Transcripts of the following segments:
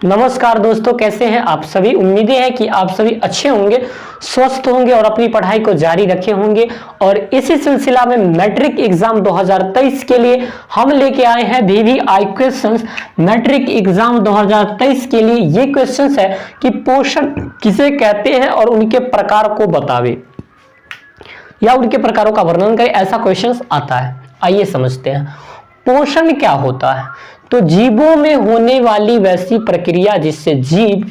नमस्कार दोस्तों, कैसे हैं आप सभी। उम्मीदें हैं कि आप सभी अच्छे होंगे, स्वस्थ होंगे और अपनी पढ़ाई को जारी रखे होंगे। और इसी सिलसिला में मैट्रिक एग्जाम 2023 के लिए हम लेके आए हैं VVI क्वेश्चंस। मैट्रिक एग्जाम 2023 के लिए ये क्वेश्चंस है कि पोषण किसे कहते हैं और उनके प्रकार को बतावे या उनके प्रकारों का वर्णन करें, ऐसा क्वेश्चंस आता है। आइए समझते हैं पोषण क्या होता है। तो जीवों में होने वाली वैसी प्रक्रिया जिससे जीव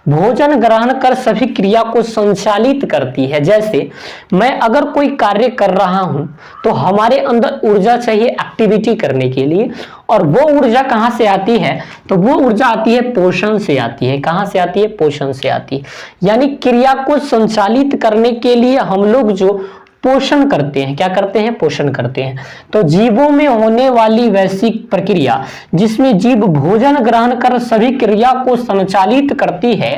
भोजन ग्रहण कर सभी क्रिया को संचालित करती है। जैसे मैं अगर कोई कार्य कर रहा हूं तो हमारे अंदर ऊर्जा चाहिए एक्टिविटी करने के लिए, और वो ऊर्जा कहां से आती है? तो वो ऊर्जा आती है पोषण से आती है। कहां से आती है? पोषण से आती है। यानी क्रिया को संचालित करने के लिए हम लोग जो पोषण करते हैं, क्या करते हैं? पोषण करते हैं। तो जीवों में होने वाली वैसी प्रक्रिया जिसमें जीव भोजन ग्रहण कर सभी क्रिया को संचालित करती है,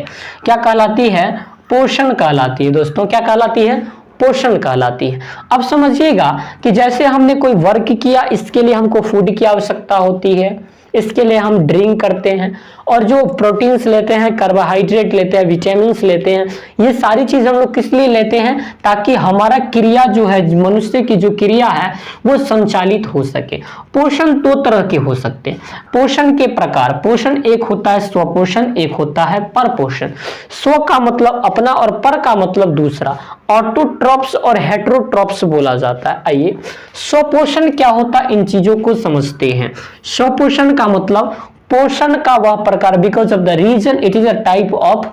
क्या कहलाती है? पोषण कहलाती है। दोस्तों क्या कहलाती है? पोषण कहलाती है। अब समझिएगा कि जैसे हमने कोई वर्क किया, इसके लिए हमको फूड की आवश्यकता होती है, इसके लिए हम ड्रिंक करते हैं, और जो प्रोटीन्स लेते हैं, कार्बोहाइड्रेट लेते हैं, विटामिन्स लेते हैं, ये सारी चीज हम लोग किस लिए लेते हैं? ताकि हमारा क्रिया जो है, मनुष्य की जो क्रिया है वो संचालित हो सके। पोषण दो तरह के हो सकते हैं। पोषण के प्रकार, पोषण एक होता है स्वपोषण, एक होता है परपोषण। स्व का मतलब अपना और पर का मतलब दूसरा। ऑटोट्रॉप्स और हेटेरोट्रॉप्स बोला जाता है। आइए स्वपोषण क्या होता है, इन चीजों को समझते हैं। स्वपोषण का मतलब पोषण का वह प्रकार, because of the reason it is a type of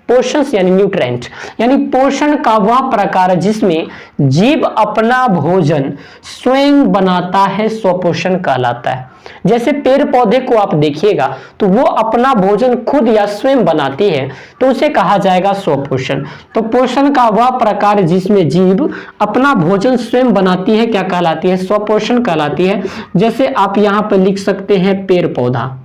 पोषण यानी न्यूट्रेंट, यानी पोषण का वह प्रकार जिसमें जीव अपना भोजन स्वयं बनाता है, स्वपोषण कहलाता है। जैसे पेड़ पौधे को आप देखिएगा तो वो अपना भोजन खुद या स्वयं बनाती है, तो उसे कहा जाएगा स्वपोषण। तो पोषण का वह प्रकार जिसमें जीव अपना भोजन स्वयं बनाती है, क्या कहलाती है? स्वपोषण कहलाती है। जैसे आप यहां पर लिख सकते हैं पेड़ पौधा,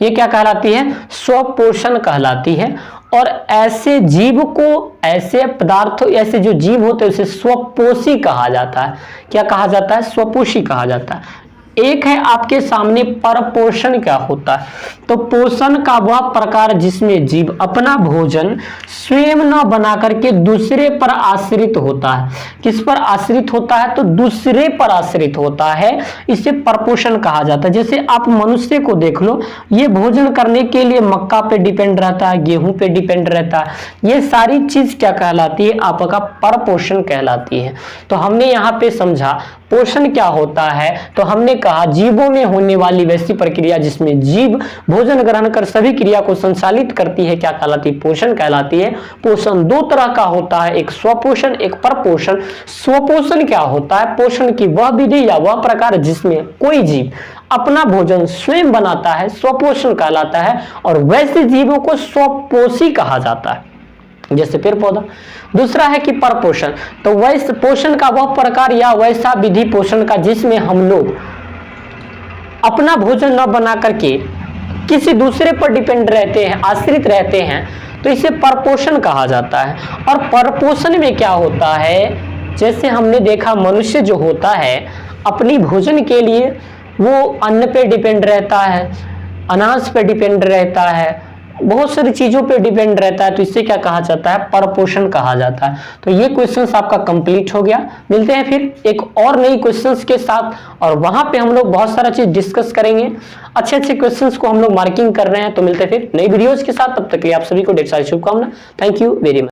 ये क्या कहलाती है? स्वपोषण कहलाती है। और ऐसे जीव को, ऐसे पदार्थ, ऐसे जो जीव होते हैं उसे स्वपोषी कहा जाता है। क्या कहा जाता है? स्वपोषी कहा जाता है। एक है आपके सामने परपोषण क्या होता है। तो पोषण का वह प्रकार जिसमें जीव अपना भोजन स्वयं न बना करके दूसरे पर आश्रित होता है। किस पर आश्रित होता है? तो दूसरे पर आश्रित होता है, इसे परपोषण कहा जाता है। जैसे आप मनुष्य को देख लो, ये भोजन करने के लिए मक्का पे डिपेंड रहता है, गेहूं पे डिपेंड रहता है। ये सारी चीज क्या कहलाती है? आपका परपोषण कहलाती है। तो हमने यहाँ पे समझा पोषण क्या होता है। तो हमने कहा जीवों में होने वाली वैसी प्रक्रिया जिसमें जीव भोजन ग्रहण कर सभी क्रिया को संचालित करती है, क्या कहलाती है? पोषण कहलाती है। पोषण दो तरह का होता है, एक स्वपोषण, एक परपोषण। स्वपोषण क्या होता है? पोषण की वह विधि या वह प्रकार जिसमें कोई जीव अपना भोजन स्वयं बनाता है, स्वपोषण कहलाता है। और वैसे जीवों को स्वपोषी कहा जाता है, जैसे पेड़ पौधा। दूसरा है कि परपोषण। तो वैसे पोषण का वह प्रकार या वैसा विधि पोषण का जिसमें हम लोग अपना भोजन न बना करके किसी दूसरे पर डिपेंड रहते हैं, आश्रित रहते हैं, तो इसे परपोषण कहा जाता है। और परपोषण में क्या होता है? जैसे हमने देखा मनुष्य जो होता है अपनी भोजन के लिए वो अन्न पे डिपेंड रहता है, अनाज पे डिपेंड रहता है, बहुत सारी चीजों पे डिपेंड रहता है, तो इससे क्या कहा जाता है? परपोषण कहा जाता है। तो ये क्वेश्चंस आपका कंप्लीट हो गया। मिलते हैं फिर एक और नई क्वेश्चंस के साथ, और वहां पे हम लोग बहुत सारा चीज डिस्कस करेंगे। अच्छे अच्छे क्वेश्चंस को हम लोग मार्किंग कर रहे हैं। तो मिलते हैं फिर नई वीडियोस के साथ, तब तक के लिए आप सभी को ढेर सारी शुभकामना। Thank you very much.